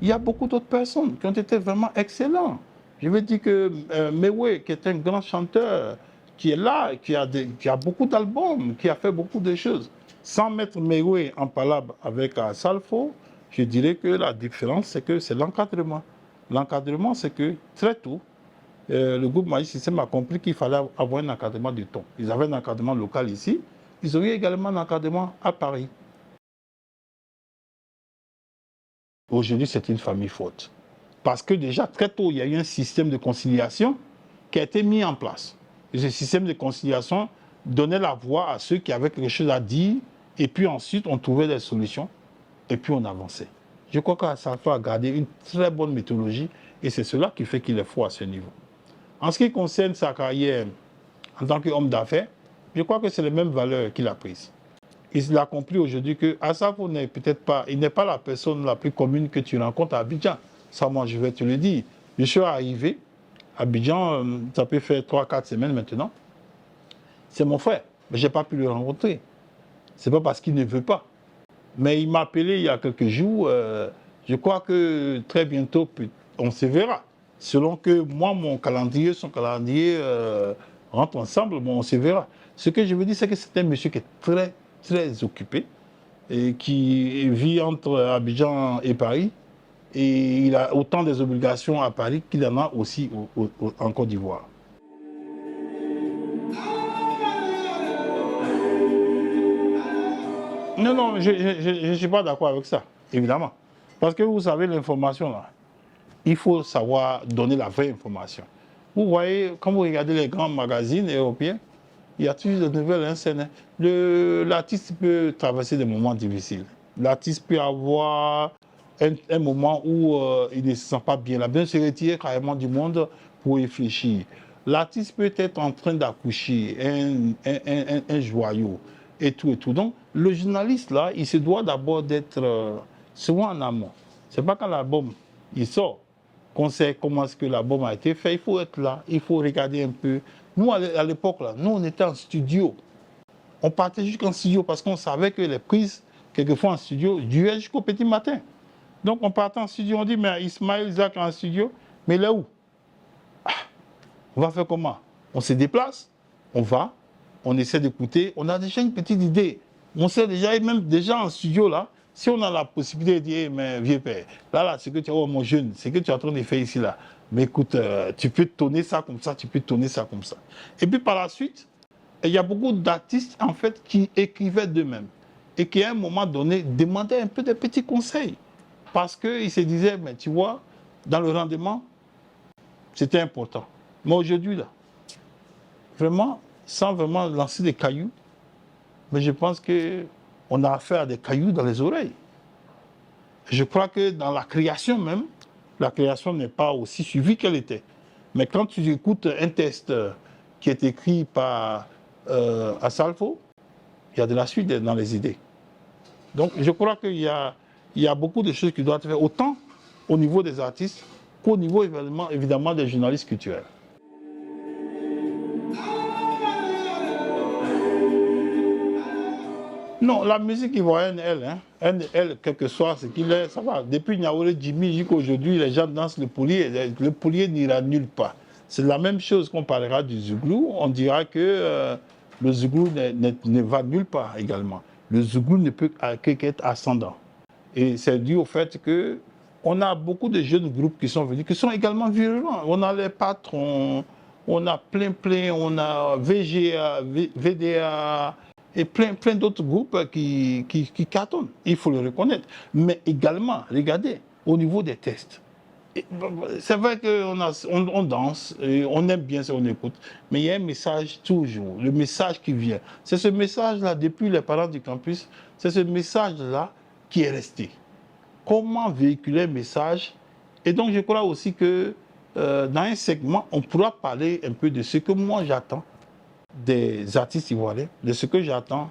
Il y a beaucoup d'autres personnes qui ont été vraiment excellents. Je veux dire que Mewe, qui est un grand chanteur, qui est là, qui a beaucoup d'albums, qui a fait beaucoup de choses. Sans mettre Mewe en palabre avec Salfo, je dirais que la différence, c'est que c'est l'encadrement. L'encadrement, c'est que très tôt, le groupe Magic System a compris qu'il fallait avoir un encadrement de ton. Ils avaient un encadrement local ici, ils ont eu également un encadrement à Paris. Aujourd'hui, c'est une famille forte. Parce que déjà, très tôt, il y a eu un système de conciliation qui a été mis en place. Et ce système de conciliation donnait la voix à ceux qui avaient quelque chose à dire, et puis ensuite, on trouvait des solutions, et puis on avançait. Je crois qu'Assalfo a gardé une très bonne méthodologie, et c'est cela qui fait qu'il est fort à ce niveau. En ce qui concerne sa carrière en tant qu'homme d'affaires, je crois que c'est les mêmes valeurs qu'il a prises. Il a compris aujourd'hui que Assalfo n'est peut-être pas, il n'est pas la personne la plus commune que tu rencontres à Abidjan. Ça, moi, je vais te le dire. Je suis arrivé à Abidjan, ça peut faire 3-4 semaines maintenant. C'est mon frère, mais je n'ai pas pu le rencontrer. Ce n'est pas parce qu'il ne veut pas. Mais il m'a appelé il y a quelques jours. Je crois que très bientôt, on se verra. Selon que moi, mon calendrier, son calendrier rentrent ensemble, bon, on se verra. Ce que je veux dire, c'est que c'est un monsieur qui est très, très occupé et qui vit entre Abidjan et Paris. Et il a autant des obligations à Paris qu'il en a aussi en Côte d'Ivoire. Non, non, je ne suis pas d'accord avec ça, évidemment. Parce que vous savez, l'information, là, il faut savoir donner la vraie information. Vous voyez, quand vous regardez les grands magazines européens, il y a toujours de nouvelles scènes. L'artiste peut traverser des moments difficiles. L'artiste peut avoir un moment où il ne se sent pas bien. Il a besoin de se retirer carrément du monde pour réfléchir. L'artiste peut être en train d'accoucher un joyau et tout et tout. Donc, le journaliste, là, il se doit d'abord d'être souvent en amont. Ce n'est pas quand l'album il sort qu'on sait comment est-ce que l'album a été fait. Il faut être là, il faut regarder un peu. Nous, à l'époque, là, nous, on était en studio. On partait jusqu'en studio parce qu'on savait que les prises, quelquefois en studio, duraient jusqu'au petit matin. Donc, on partait en studio, on dit, mais Ismaël Zak est en studio, mais il est où? On va faire comment? On se déplace, on va, on essaie d'écouter, on a déjà une petite idée. On sait déjà, et même déjà en studio, là, si on a la possibilité de dire, mais vieux père, là, c'est que tu es, oh mon jeune, c'est que tu es en train de faire ici, là. Mais écoute, tu peux tourner ça comme ça, tu peux tourner ça comme ça. Et puis par la suite, il y a beaucoup d'artistes, en fait, qui écrivaient d'eux-mêmes. Et qui, à un moment donné, demandaient un peu de petits conseils. Parce qu'ils se disaient, mais tu vois, dans le rendement, c'était important. Mais aujourd'hui, là, vraiment, sans vraiment lancer des cailloux, mais je pense qu'on a affaire à des cailloux dans les oreilles. Je crois que dans la création même, la création n'est pas aussi suivie qu'elle était. Mais quand tu écoutes un texte qui est écrit par Assalfo, il y a de la suite dans les idées. Donc je crois qu'il y a beaucoup de choses qui doivent être faites, autant au niveau des artistes qu'au niveau évidemment des journalistes culturels. Non, la musique ivoirienne, elle, quel que soit ce qu'il est, ça va. Depuis Niaoulé Jimmy jusqu'à aujourd'hui, les gens dansent le poulier. Le poulier n'ira nulle part. C'est la même chose qu'on parlera du zouglou. On dira que le zouglou ne va nulle part également. Le zouglou ne peut qu'être ascendant. Et c'est dû au fait que on a beaucoup de jeunes groupes qui sont venus, qui sont également virulents. On a les patrons, on a plein, on a VGA, VDA, et plein d'autres groupes qui cartonnent, il faut le reconnaître. Mais également, regardez, au niveau des tests, c'est vrai qu'on danse, et on aime bien ce qu'on écoute, mais il y a un message toujours, le message qui vient. C'est ce message-là, depuis les parents du campus, c'est ce message-là qui est resté. Comment véhiculer un message? Et donc je crois aussi que dans un segment, on pourra parler un peu de ce que moi j'attends des artistes ivoiriens, de ce que j'attends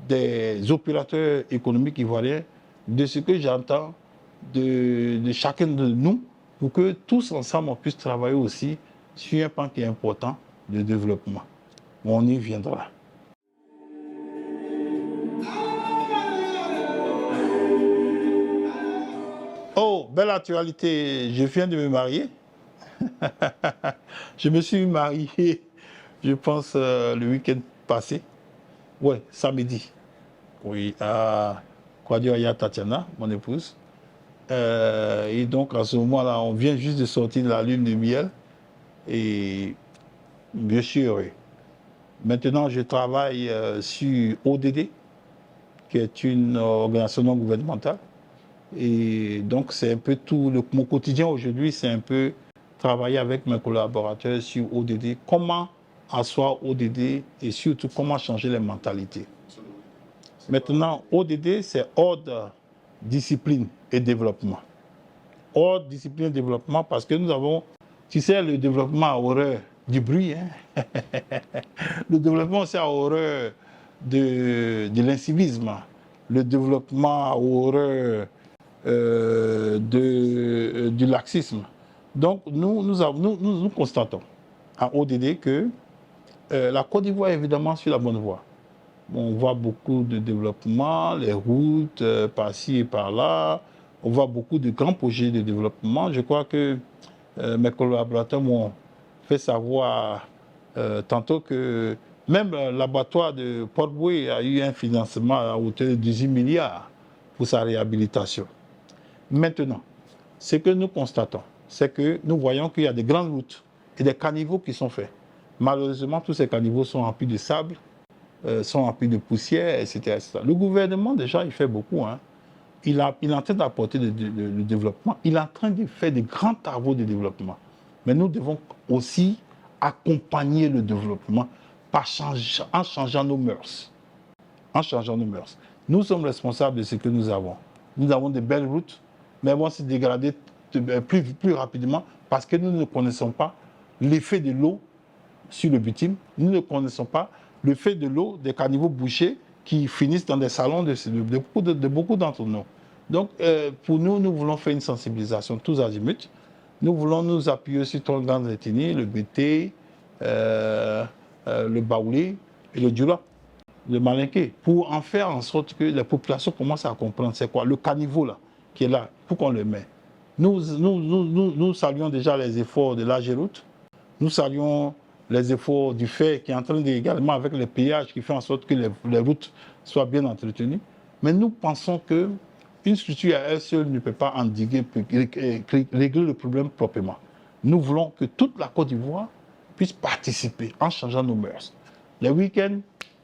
des opérateurs économiques ivoiriens, de ce que j'entends de chacun de nous, pour que tous ensemble on puisse travailler aussi sur un pan qui est important de développement. On y viendra. Oh, belle actualité, je viens de me marier. Je me suis marié, je pense, le week-end passé. Ouais, samedi. Oui, à Kwadioaya Tatiana, mon épouse. Et donc, à ce moment-là, on vient juste de sortir de la lune de miel. Et je suis heureux. Maintenant, je travaille sur ODD, qui est une organisation non gouvernementale. Et donc, c'est un peu tout. Mon quotidien aujourd'hui, c'est un peu travailler avec mes collaborateurs sur ODD, comment asseoir ODD et surtout comment changer les mentalités. Maintenant, ODD, c'est ordre, discipline et développement. Ordre, discipline et développement parce que nous avons, tu sais, le développement a horreur du bruit. Hein? Le développement aussi a horreur de l'incivisme. Le développement a horreur du laxisme. Donc, nous constatons à ODD que la Côte d'Ivoire est évidemment sur la bonne voie. On voit beaucoup de développement, les routes par-ci et par-là. On voit beaucoup de grands projets de développement. Je crois que mes collaborateurs m'ont fait savoir tantôt que même l'abattoir de Port-Boué a eu un financement à hauteur de 18 milliards pour sa réhabilitation. Maintenant, ce que nous constatons, c'est que nous voyons qu'il y a des grandes routes et des caniveaux qui sont faits. Malheureusement, tous ces caniveaux sont remplis de sable, sont remplis de poussière, etc., etc. Le gouvernement, déjà, il fait beaucoup. Hein. Il est en train d'apporter le développement. Il est en train de faire des grands travaux de développement. Mais nous devons aussi accompagner le développement en changeant nos mœurs. En changeant nos mœurs. Nous sommes responsables de ce que nous avons. Nous avons de belles routes, mais elles vont se dégrader plus rapidement parce que nous ne connaissons pas l'effet de l'eau sur le bitume. Nous ne connaissons pas l'effet de l'eau des caniveaux bouchés qui finissent dans des salons de beaucoup d'entre nous. Donc, pour nous, nous voulons faire une sensibilisation tous azimuts. Nous voulons nous appuyer sur trois grandes ethnies, le Bété, le Baoulé et le Djoula, le Malinké, pour en faire en sorte que les populations commencent à comprendre c'est quoi le caniveau là, qui est là, pour qu'on le mette. Nous saluons déjà les efforts de l'AGEROUTE. Nous saluons les efforts du FER qui est en train également avec les péages qui fait en sorte que les routes soient bien entretenues. Mais nous pensons qu'une structure à elle seule ne peut pas endiguer, régler le problème proprement. Nous voulons que toute la Côte d'Ivoire puisse participer en changeant nos mœurs. Les week-ends,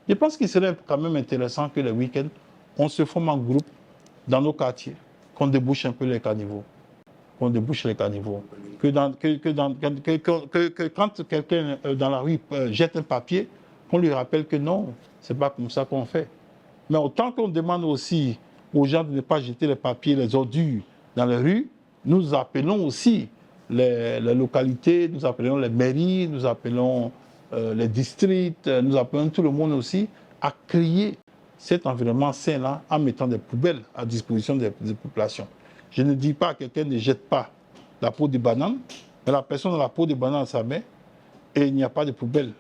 je pense qu'il serait quand même intéressant que les week-ends, on se forme en groupe dans nos quartiers, qu'on débouche un peu les caniveaux. Qu'on débouche les caniveaux. Que quand quelqu'un dans la rue jette un papier, qu'on lui rappelle que non, c'est pas comme ça qu'on fait. Mais autant qu'on demande aussi aux gens de ne pas jeter les papiers, les ordures dans les rues, nous appelons aussi les localités, nous appelons les mairies, nous appelons les districts, nous appelons tout le monde aussi à créer cet environnement sain-là en mettant des poubelles à disposition des populations. Je ne dis pas que quelqu'un ne jette pas la peau de banane, mais la personne a la peau de banane à sa main et il n'y a pas de poubelle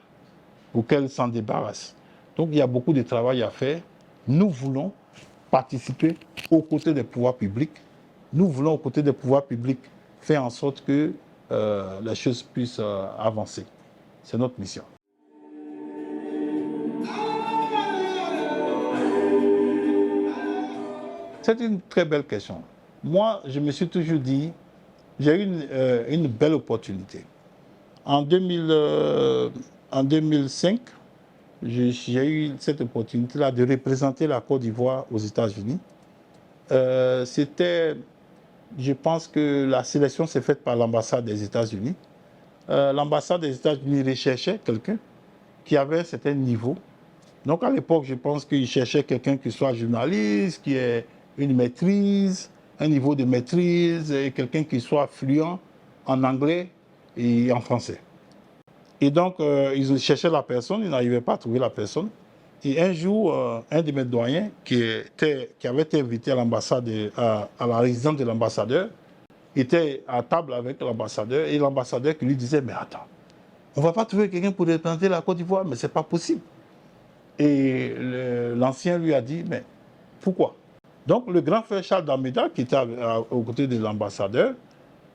pour qu'elle s'en débarrasse. Donc il y a beaucoup de travail à faire. Nous voulons participer aux côtés des pouvoirs publics. Nous voulons aux côtés des pouvoirs publics faire en sorte que les choses puissent avancer. C'est notre mission. C'est une très belle question. Moi, je me suis toujours dit, j'ai eu une belle opportunité. En 2005, j'ai eu cette opportunité-là de représenter la Côte d'Ivoire aux États-Unis. Je pense que la sélection s'est faite par l'ambassade des États-Unis. L'ambassade des États-Unis recherchait quelqu'un qui avait un certain niveau. Donc à l'époque, je pense qu'ils cherchaient quelqu'un qui soit journaliste, qui ait une maîtrise, un niveau de maîtrise, et quelqu'un qui soit fluent en anglais et en français. Et donc, ils cherchaient la personne, ils n'arrivaient pas à trouver la personne. Et un jour, un de mes doyens, qui avait été invité à l'ambassade, à la résidence de l'ambassadeur, était à table avec l'ambassadeur, et l'ambassadeur qui lui disait, mais attends, on ne va pas trouver quelqu'un pour représenter la Côte d'Ivoire, mais ce n'est pas possible. Et l'ancien lui a dit, mais pourquoi? Donc le grand frère Charles Dameda, qui était aux côtés de l'ambassadeur,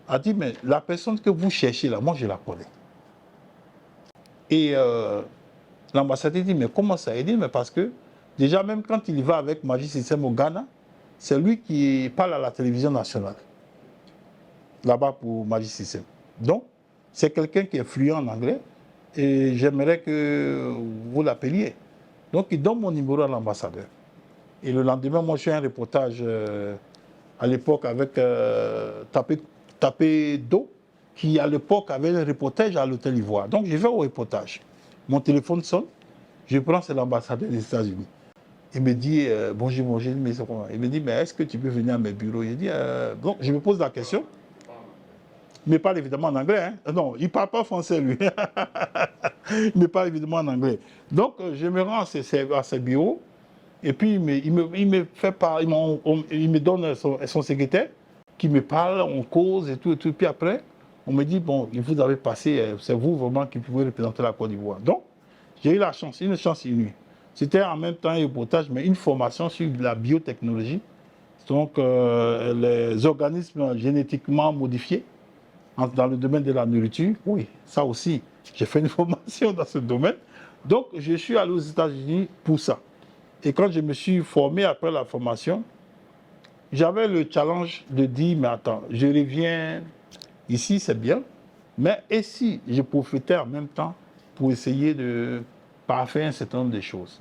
a dit, mais la personne que vous cherchez là, moi je la connais. Et l'ambassadeur dit, mais comment ça? Il dit, mais parce que déjà même quand il va avec Magic System au Ghana, c'est lui qui parle à la télévision nationale, là-bas pour Magic System. Donc, c'est quelqu'un qui est fluent en anglais et j'aimerais que vous l'appeliez. Donc, il donne mon numéro à l'ambassadeur. Et le lendemain, moi, je fais un reportage à l'époque avec Tapé d'eau, qui à l'époque avait un reportage à l'Hôtel Ivoire. Donc, je vais au reportage. Mon téléphone sonne, je prends, c'est l'ambassadeur des États-Unis. Il me dit, bonjour, bonjour, mais il me dit, mais est-ce que tu peux venir à mes bureaux? Je dis, donc, je me pose la question. Il me parle évidemment en anglais. Hein? Non, il ne parle pas français, lui. Il me parle évidemment en anglais. Donc, je me rends à ses bureaux. Et puis, il me fait part, il me donne son secrétaire qui me parle, on cause et tout, et tout. Puis après, on me dit, bon, vous avez passé, c'est vous vraiment qui pouvez représenter la Côte d'Ivoire. Donc, j'ai eu la chance, une chance inouïe. C'était en même temps un reportage, mais une formation sur la biotechnologie. Donc, les organismes génétiquement modifiés dans le domaine de la nourriture. Oui, ça aussi, j'ai fait une formation dans ce domaine. Donc, je suis allé aux États-Unis pour ça. Et quand je me suis formé après la formation, j'avais le challenge de dire, mais attends, je reviens ici, c'est bien, mais et si je profitais en même temps pour essayer de parfaire un certain nombre de choses.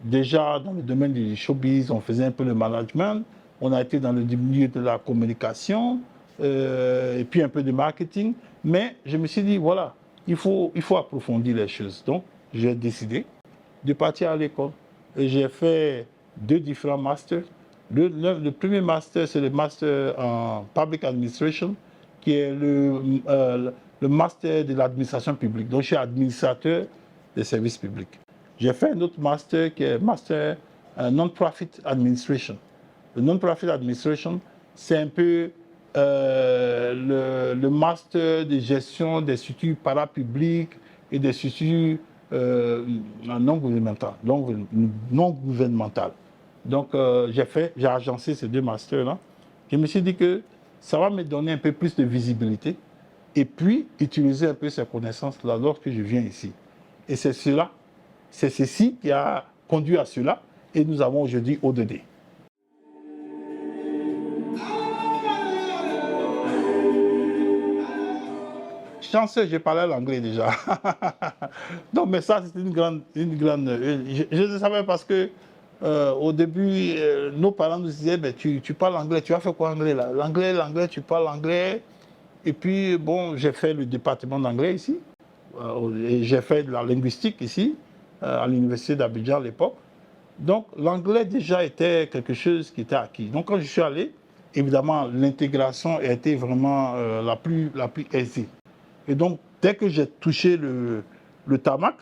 Déjà, dans le domaine du showbiz, on faisait un peu le management, on a été dans le milieu de la communication, et puis un peu de marketing, mais je me suis dit, voilà, il faut approfondir les choses. Donc, j'ai décidé de partir à l'école. Et j'ai fait 2 différents masters. Le premier master, c'est le master en Public Administration, qui est le master de l'administration publique. Donc, je suis administrateur des services publics. J'ai fait un autre master qui est master Non-Profit Administration. Le Non-Profit Administration, c'est un peu le master de gestion des structures parapubliques et des structures non gouvernementales. Donc, j'ai agencé ces 2 masters-là. Je me suis dit que ça va me donner un peu plus de visibilité et puis utiliser un peu ces connaissances-là lorsque je viens ici. Et c'est ceci qui a conduit à cela et nous avons aujourd'hui ODD. Chanceux, j'ai parlé l'anglais déjà. Non, mais ça, c'est une grande. Je le savais parce que au début, nos parents nous disaient, ben, tu parles anglais, tu as fait quoi anglais là? L'anglais, tu parles anglais. Et puis, bon, j'ai fait le département d'anglais ici. Et j'ai fait de la linguistique ici, à l'université d'Abidjan à l'époque. Donc, l'anglais déjà était quelque chose qui était acquis. Donc, quand je suis allé, évidemment, l'intégration a été vraiment la plus aisée. Et donc, dès que j'ai touché le tarmac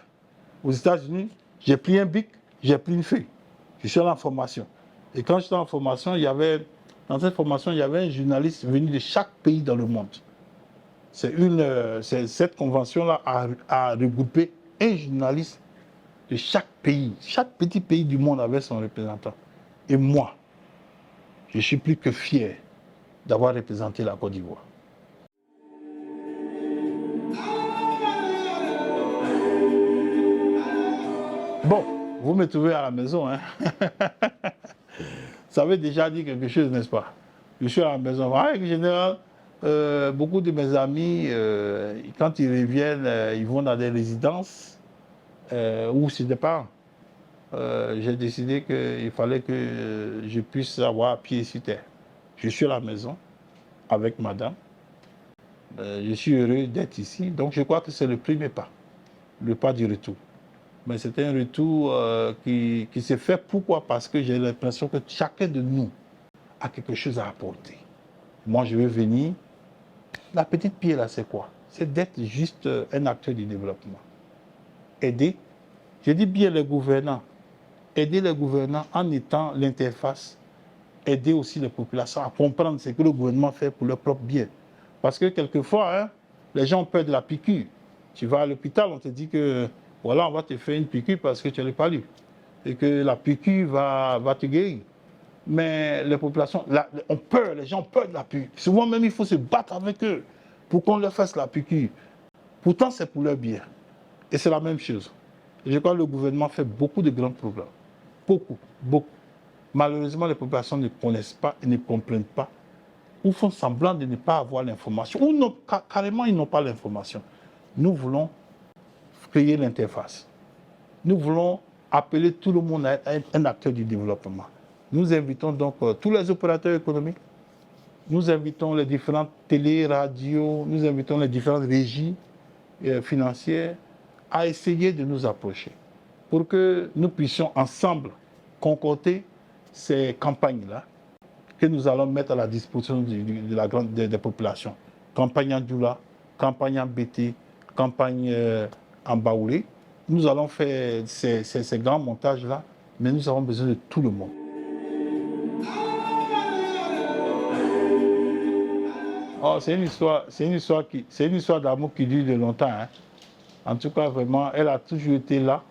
aux États-Unis, j'ai pris un bic, j'ai pris une feuille. Je suis allé en formation. Et quand j'étais en formation, dans cette formation, il y avait un journaliste venu de chaque pays dans le monde. Cette convention-là a regroupé un journaliste de chaque pays. Chaque petit pays du monde avait son représentant. Et moi, je suis plus que fier d'avoir représenté la Côte d'Ivoire. Bon, vous me trouvez à la maison, hein. Ça veut déjà dire quelque chose, n'est-ce pas? Je suis à la maison. En général, beaucoup de mes amis, quand ils reviennent, ils vont dans des résidences où c'est des parents. J'ai décidé qu'il fallait que je puisse avoir pied sur terre. Je suis à la maison avec madame. Je suis heureux d'être ici. Donc je crois que c'est le premier pas, le pas du retour. Mais c'est un retour qui s'est fait. Pourquoi? Parce que j'ai l'impression que chacun de nous a quelque chose à apporter. Moi, je veux venir. La petite pierre, là, c'est quoi? C'est d'être juste un acteur du développement. Aider. Je dis bien les gouvernants. Aider les gouvernants en étant l'interface. Aider aussi les populations à comprendre ce que le gouvernement fait pour leur propre bien. Parce que quelquefois, hein, les gens ont peur de la piqûre. Tu vas à l'hôpital, on te dit que voilà, on va te faire une piqûre parce que tu n'as pas lu. Et que la piqûre va te guérir. Mais les populations ont peur, les gens ont peur de la piqûre. Souvent même, il faut se battre avec eux pour qu'on leur fasse la piqûre. Pourtant, c'est pour leur bien. Et c'est la même chose. Je crois que le gouvernement fait beaucoup de grands programmes. Beaucoup, beaucoup. Malheureusement, les populations ne connaissent pas et ne comprennent pas ou font semblant de ne pas avoir l'information, ou non, carrément ils n'ont pas l'information. Nous voulons créer l'interface. Nous voulons appeler tout le monde à être un acteur du développement. Nous invitons donc tous les opérateurs économiques, nous invitons les différentes télé, radios, nous invitons les différentes régies financières à essayer de nous approcher pour que nous puissions ensemble concocter ces campagnes-là que nous allons mettre à la disposition des populations. Campagne en Djoula, campagne en BT, campagne en Baoulé. Nous allons faire ces grands montages-là, mais nous avons besoin de tout le monde. Oh, c'est une histoire d'amour qui dure de longtemps. Hein. En tout cas, vraiment, elle a toujours été là.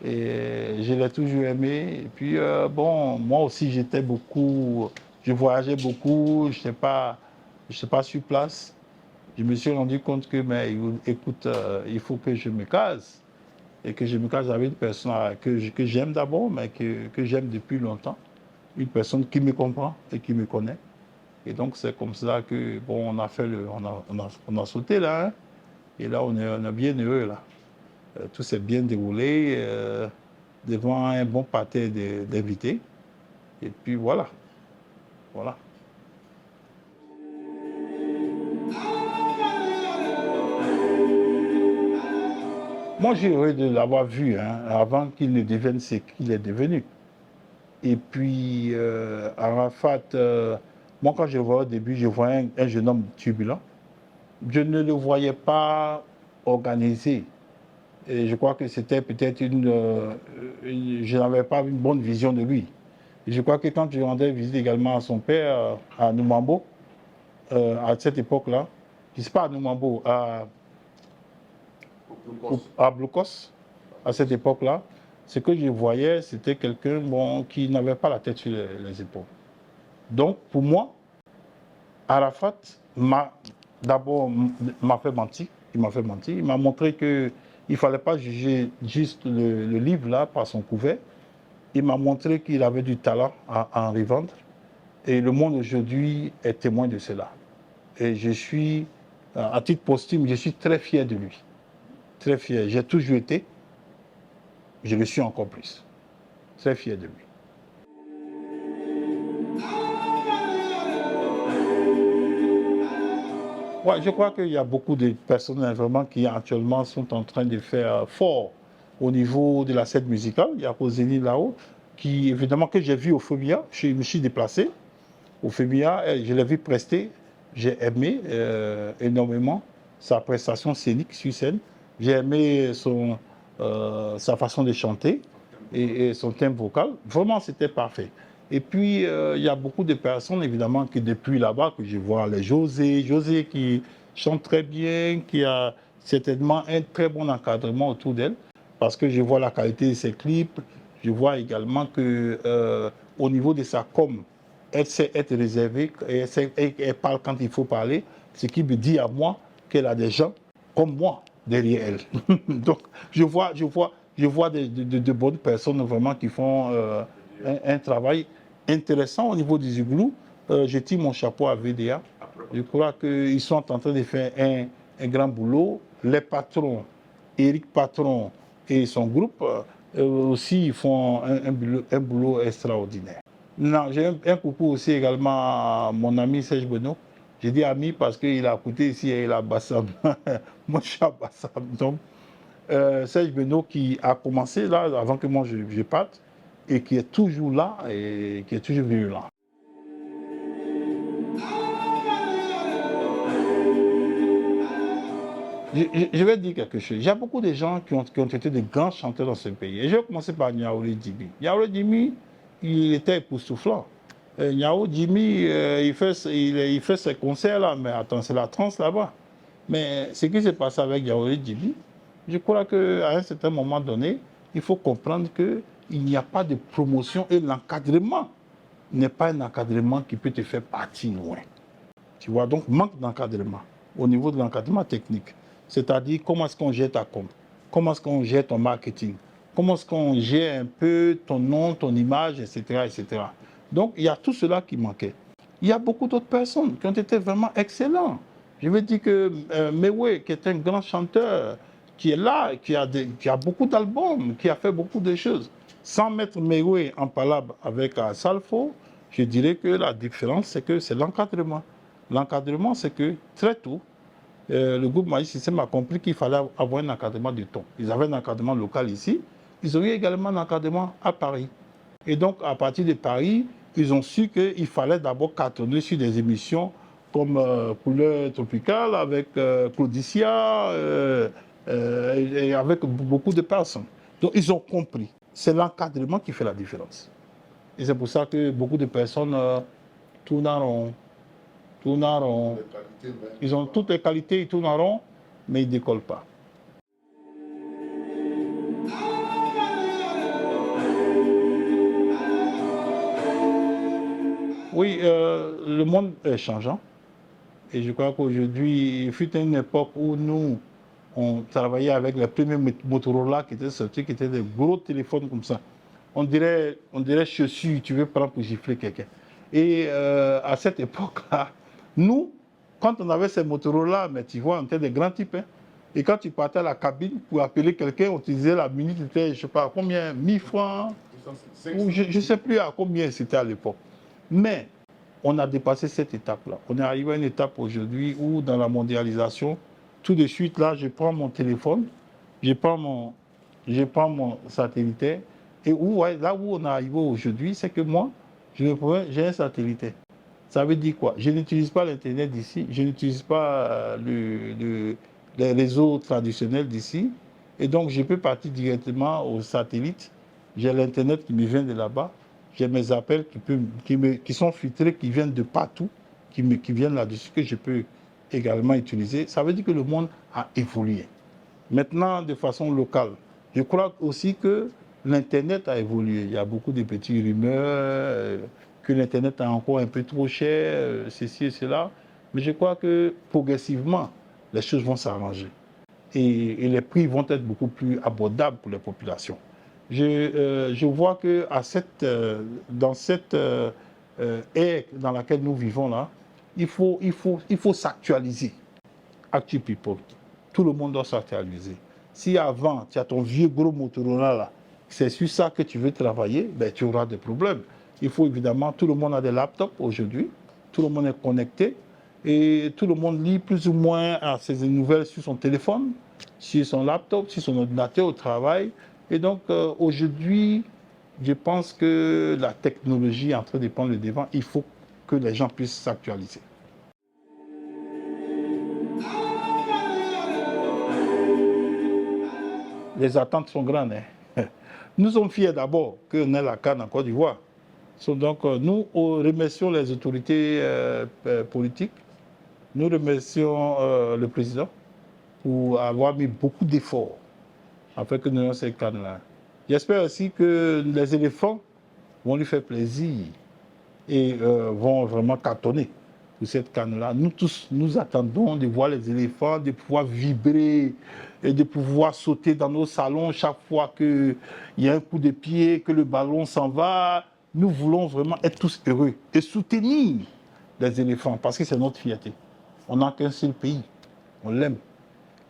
Et je l'ai toujours aimée. Et puis, bon, moi aussi, je voyageais beaucoup, je n'étais pas sur place. Je me suis rendu compte que, mais écoute, il faut que je me case. Et que je me case avec une personne que j'aime d'abord, mais que j'aime depuis longtemps. Une personne qui me comprend et qui me connaît. Et donc, c'est comme ça que, bon, on a sauté là. Hein. Et là, on est bien heureux là. Tout s'est bien déroulé devant un bon pâté d'invités. Et puis voilà. Voilà. Moi, j'ai heureux de l'avoir vu avant qu'il ne devienne ce qu'il est devenu. Et puis, Arafat, moi, quand je le voyais au début, je voyais un jeune homme turbulent. Je ne le voyais pas organisé. Et je crois que c'était peut-être je n'avais pas une bonne vision de lui. Et je crois que quand je rendais visite également à son père, à Noumambo, à cette époque-là, je ne sais pas à Noumambo, à Blocos, à cette époque-là, ce que je voyais, c'était quelqu'un qui n'avait pas la tête sur les épaules. Donc, pour moi, Arafat d'abord m'a fait mentir. Il m'a fait mentir. Il m'a montré qu'il ne fallait pas juger juste le livre là par son couvert. Il m'a montré qu'il avait du talent à en revendre. Et le monde aujourd'hui est témoin de cela. Et je suis, à titre posthume, je suis très fier de lui. Très fier. J'ai toujours été. Je le suis encore plus. Très fier de lui. Ouais, je crois qu'il y a beaucoup de personnes vraiment qui actuellement sont en train de faire fort au niveau de la scène musicale. Il y a Rosélie là-haut, qui évidemment que j'ai vu au FEMIA, je me suis déplacé au FEMIA, je l'ai vu prester, j'ai aimé énormément sa prestation scénique sur scène, j'ai aimé sa façon de chanter et son thème vocal, vraiment c'était parfait. Et puis, il y a beaucoup de personnes, évidemment, qui depuis là-bas, que je vois, les José qui chante très bien, qui a certainement un très bon encadrement autour d'elle, parce que je vois la qualité de ses clips, je vois également que au niveau de sa com, elle sait être réservée, et elle parle quand il faut parler, ce qui me dit à moi qu'elle a des gens comme moi derrière elle. Donc, je vois de bonnes personnes vraiment qui font un travail intéressant au niveau du Zouglou. Je tire mon chapeau à VDA. Je crois qu'ils sont en train de faire un grand boulot. Les patrons, Eric Patron et son groupe, aussi, ils font un boulot extraordinaire. Non, j'ai un coucou aussi également à mon ami Serge Benoît. J'ai dit ami parce qu'il a écouté ici et il a Bassam. Moi, je suis à Bassam. Donc, Serge Benoît qui a commencé là, avant que moi je parte, et qui est toujours là et qui est toujours virulent. Je vais dire quelque chose. Il y a beaucoup de gens qui ont été de grands chanteurs dans ce pays. Et je vais commencer par Niaoulé Djimi. Niaoulé Djimi, il était époustouflant. Niao Djimi, il fait ses concerts là, mais attends, c'est la trance là-bas. Mais ce qui s'est passé avec Niaoulé Djimi, je crois qu'à un certain moment donné, il faut comprendre qu'il n'y a pas de promotion et l'encadrement n'est pas un encadrement qui peut te faire partir loin. Tu vois, donc manque d'encadrement au niveau de l'encadrement technique. C'est-à-dire comment est-ce qu'on gère ta com, comment est-ce qu'on gère ton marketing, comment est-ce qu'on gère un peu ton nom, ton image, etc., etc. Donc il y a tout cela qui manquait. Il y a beaucoup d'autres personnes qui ont été vraiment excellents. Je veux dire que Mewe, qui est un grand chanteur, qui est là, qui a beaucoup d'albums, qui a fait beaucoup de choses. Sans mettre Mewe en palabre avec Salfo, je dirais que la différence, c'est que c'est l'encadrement. L'encadrement, c'est que très tôt, le groupe Magic System a compris qu'il fallait avoir un encadrement de ton. Ils avaient un encadrement local ici. Ils ont eu également un encadrement à Paris. Et donc, à partir de Paris, ils ont su qu'il fallait d'abord cartonner sur des émissions comme Couleur Tropicale avec Claudicia et avec beaucoup de personnes. Donc, ils ont compris. C'est l'encadrement qui fait la différence. Et c'est pour ça que beaucoup de personnes tournent en rond. Ils ont toutes les qualités, ils tournent en rond, mais ils ne décollent pas. Oui, le monde est changeant. Et je crois qu'aujourd'hui, il fut une époque où nous, on travaillait avec les premiers Motorola qui étaient sortis, qui étaient des gros téléphones comme ça. On dirait chaussures, tu veux prendre pour gifler quelqu'un. Et à cette époque-là, nous, quand on avait ces Motorola, mais tu vois, on était des grands types. Hein. Et quand tu partais à la cabine pour appeler quelqu'un, on te disait la minute était, je ne sais pas combien, 1000 francs, ou je ne sais plus à combien c'était à l'époque. Mais on a dépassé cette étape-là. On est arrivé à une étape aujourd'hui où, dans la mondialisation, tout de suite, là, je prends mon téléphone, je prends mon satellitaire, et là où on est arrivé aujourd'hui, c'est que moi, j'ai un satellitaire. Ça veut dire quoi? Je n'utilise pas l'Internet d'ici, je n'utilise pas les réseaux traditionnels d'ici, et donc je peux partir directement au satellite. J'ai l'Internet qui me vient de là-bas. J'ai mes appels qui sont filtrés, qui viennent de partout, qui viennent là-dessus, que je peux également utiliser. Ça veut dire que le monde a évolué. Maintenant, de façon locale, je crois aussi que l'Internet a évolué. Il y a beaucoup de petites rumeurs, que l'Internet est encore un peu trop cher, ceci et cela. Mais je crois que progressivement, les choses vont s'arranger. Et les prix vont être beaucoup plus abordables pour les populations. Je vois que dans cette ère dans laquelle nous vivons là, il faut s'actualiser. Actu People, tout le monde doit s'actualiser. Si avant, tu as ton vieux gros Motorola là, c'est sur ça que tu veux travailler, ben, tu auras des problèmes. Il faut évidemment, tout le monde a des laptops aujourd'hui, tout le monde est connecté et tout le monde lit plus ou moins ses nouvelles sur son téléphone, sur son laptop, sur son ordinateur au travail. Et donc, aujourd'hui, je pense que la technologie est en train de prendre le devant. Il faut que les gens puissent s'actualiser. Les attentes sont grandes. Hein. Nous sommes fiers d'abord qu'on ait la CAN en Côte d'Ivoire. Donc, nous remercions les autorités politiques. Nous remercions le président pour avoir mis beaucoup d'efforts afin que nous ayons cette CAN-là. J'espère aussi que les éléphants vont lui faire plaisir et vont vraiment cartonner pour cette CAN-là. Nous tous, nous attendons de voir les éléphants, de pouvoir vibrer et de pouvoir sauter dans nos salons chaque fois qu'il y a un coup de pied, que le ballon s'en va. Nous voulons vraiment être tous heureux et soutenir les éléphants parce que c'est notre fierté. On n'a qu'un seul pays, on l'aime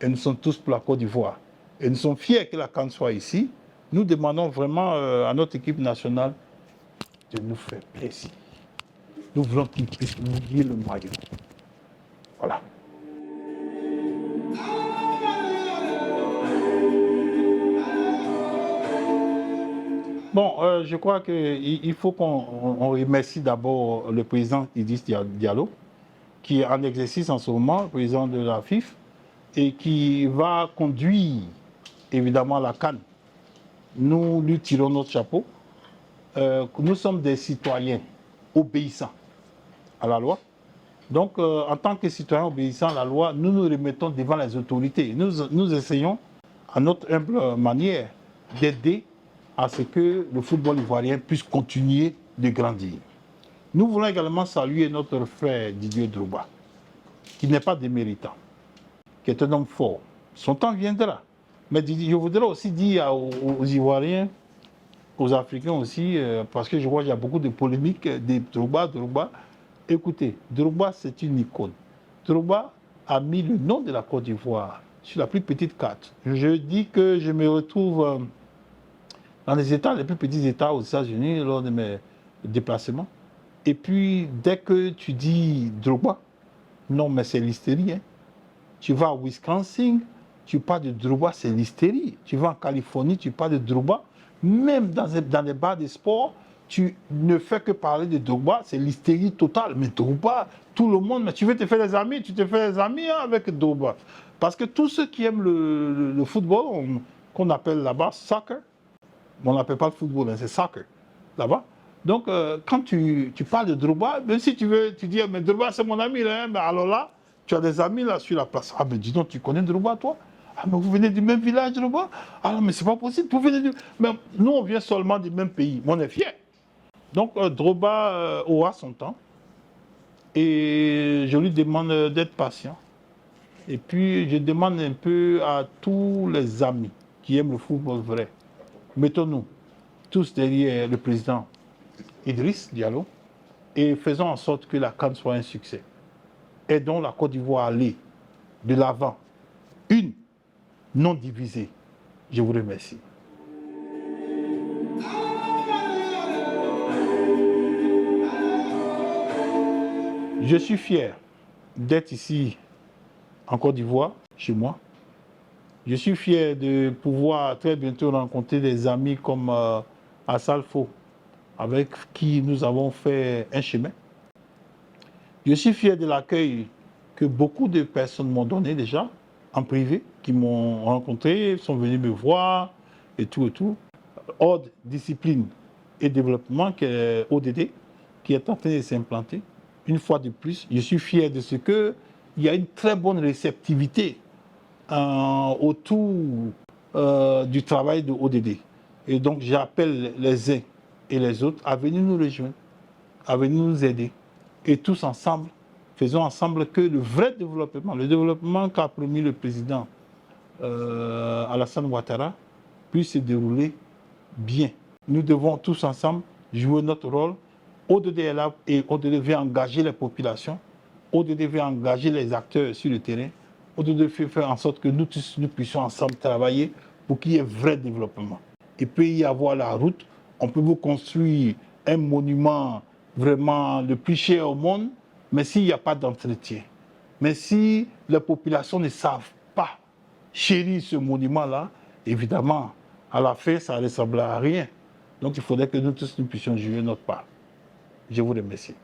et nous sommes tous pour la Côte d'Ivoire. Et nous sommes fiers que la CAN soit ici. Nous demandons vraiment à notre équipe nationale de nous faire plaisir. Nous voulons qu'ils puissent mouiller le maillot. Voilà. Bon, je crois qu'il faut qu'on remercie d'abord le président Idriss Diallo, qui est en exercice en ce moment, président de la FIF, et qui va conduire évidemment la CAN. Nous lui tirons notre chapeau. Nous sommes des citoyens obéissants à la loi. Donc, en tant que citoyens obéissants à la loi, nous nous remettons devant les autorités. Nous essayons, à notre humble manière, d'aider à ce que le football ivoirien puisse continuer de grandir. Nous voulons également saluer notre frère Didier Drogba, qui n'est pas déméritant, qui est un homme fort. Son temps viendra. Mais je voudrais aussi dire aux Ivoiriens, aux Africains aussi, parce que je vois qu'il y a beaucoup de polémiques, des Drogba. Écoutez, Drogba, c'est une icône. Drogba a mis le nom de la Côte d'Ivoire sur la plus petite carte. Je dis que je me retrouve dans les États, les plus petits États aux États-Unis lors de mes déplacements. Et puis, dès que tu dis Drogba, non, mais c'est l'hystérie. Hein. Tu vas à Wisconsin, tu parles de Drogba, c'est l'hystérie. Tu vas en Californie, tu parles de Drogba. Même dans les bars de sport, tu ne fais que parler de Drogba, c'est l'hystérie totale. Mais Drogba, tout le monde, mais tu veux te faire des amis, tu te fais des amis avec Drogba. Parce que tous ceux qui aiment le football, qu'on appelle là-bas soccer, on n'appelle pas le football, hein, c'est soccer, là-bas. Donc, quand tu parles de Drogba, même si tu veux, tu dis, mais Drogba, c'est mon ami, là, hein, mais alors là, tu as des amis là sur la place. Ah, mais dis donc, tu connais Drogba, toi? Ah, mais vous venez du même village, Drogba? Ah, non, mais c'est pas possible, vous venez du... Mais nous, on vient seulement du même pays, mais on est fiers. Donc, Drogba aura son temps. Et je lui demande d'être patient. Et puis, je demande un peu à tous les amis qui aiment le football vrai. Mettons-nous tous derrière le président Idriss Diallo et faisons en sorte que la CAN soit un succès. Aidons la Côte d'Ivoire à aller de l'avant. Une, non divisée. Je vous remercie. Je suis fier d'être ici en Côte d'Ivoire, chez moi. Je suis fier de pouvoir très bientôt rencontrer des amis comme Assalfo, avec qui nous avons fait un chemin. Je suis fier de l'accueil que beaucoup de personnes m'ont donné déjà, en privé, qui m'ont rencontré, sont venus me voir, et tout et tout. Ordre, discipline et développement, qui est ODD, qui est en train de s'implanter. Une fois de plus, je suis fier de ce qu'il y a une très bonne réceptivité autour du travail de ODD. Et donc, j'appelle les uns et les autres à venir nous rejoindre, à venir nous aider. Et tous ensemble, faisons ensemble que le vrai développement, le développement qu'a promis le président Alassane Ouattara, puisse se dérouler bien. Nous devons tous ensemble jouer notre rôle. ODD est là et ODD veut engager les populations. ODD veut engager les acteurs sur le terrain. ODD veut faire en sorte que nous tous, nous puissions ensemble travailler pour qu'il y ait vrai développement. Il peut y avoir la route. On peut vous construire un monument vraiment le plus cher au monde, mais s'il n'y a pas d'entretien, mais si les populations ne savent pas chérir ce monument-là, évidemment, à la fin, ça ne ressemble à rien. Donc il faudrait que nous tous nous puissions jouer notre part. Je vous remercie.